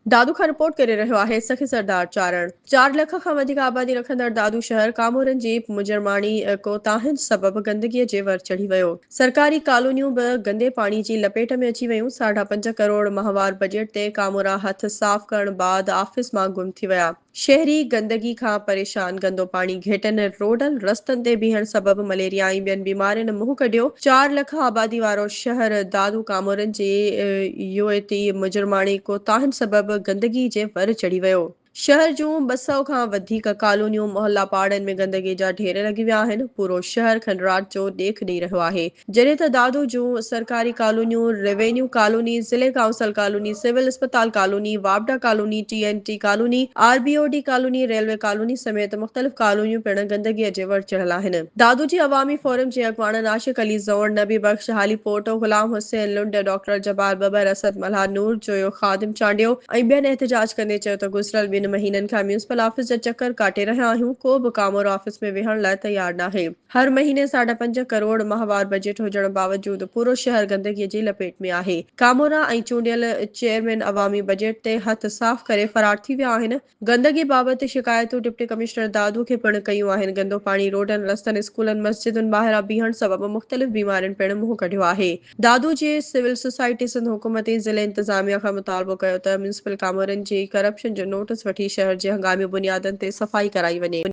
दादू खां रिपोर्ट करे रहियो आहे सखी सरदार चारण। 4 लख खां वधीक आबादी रखंदड़ दादू शहर कामोरनि जी मुजरमाणी कोताहिनि सबबि गंदगीअ जे वर चढ़ी वियो। सरकारी कॉलोनियूं बि गंदे पाणी जी लपेट में अची वयूं। 5.5 करोड़ माहवार बजट ते कामोरा हथ साफ़ करण बाद ऑफिस मां गुम थी विया। शहरी गंदगी खां परेशान, गंदो पाणी घेटनि, रोडनि रस्तनि ते बीहण सबबि मलेरिया ऐं ॿियनि बीमारियुनि मुंहुं कढियो। 4 लख आबादी वारो शहर दादू कामोरनि जी युएती मुजरमाणी कोताहिनि सबबि गंदगी जे वर चढ़ी वियो। शहर जूं 200 खां वधीक कॉलोनियूं मोहल्ला पाड़नि में गंदगी जा ढेर लॻी विया आहिनि। पूरो शहर खंडरात जो ॾेख ॾेई रहियो आहे। जॾहिं त दादू जूं सरकारी कॉलोनियूं रेवेन्यू कॉलोनी, ज़िले काउंसिल कॉलोनी, सिविल अस्पताल कॉलोनी, वापडा colony, TNT colony, RBOD colony, railway colony समेत मुख़्तलिफ़ कॉलोनियूं पिण गंदगीअ जे वर चढ़ियल आहिनि। दादू जी अवामी फोरम जे अॻवान आशिक अली ज़ोण, नबी बख्श, हाली पोटो, गुलाम हुसैन लुंड, डॉक्टर जबार बबर, असद मल्हा, नूर जोयो, खादिम चांडियो ऐं ॿियनि एहतिजाज कंदे चयो त गुज़िरियल 2 महीननि खां म्यूनिसिपल ऑफिस जा चकर काटे रहिया आहियूं। को बि कामोर ऑफिस में वेहण लाइ तयार नाहे। हर महीने 5.5 करोड़ माहवार बजट हुजण बावजूद पूरो शहर गंदगीअ जी लपेट में आहे। कामोरा ऐं चूंडियल चेयरमैन अवामी बजट ते हथ साफ़ करे फरार थी विया आहिनि। गंदगी बाबति शिकायतूं डिप्टी कमिश्नर दादू खे पिण कयूं आहिनि। गंदो पाणी रोडनि रस्तनि, स्कूलनि, मस्जिदुनि ॿाहिरां बीहण सबबि मुख़्तलिफ़ बीमारियुनि पिण मुंहुं कढियो आहे। दादू जे सिविल सोसाइटी सिंध हुकूमत ऐं ज़िले इंतिज़ामिया खां मुतालबो कयो त म्यूनिसिपल कामोरनि जी करप्शन जो नोटिस वठी शहर जे हंगामी बुनियादनि ते सफ़ाई कराई वञे।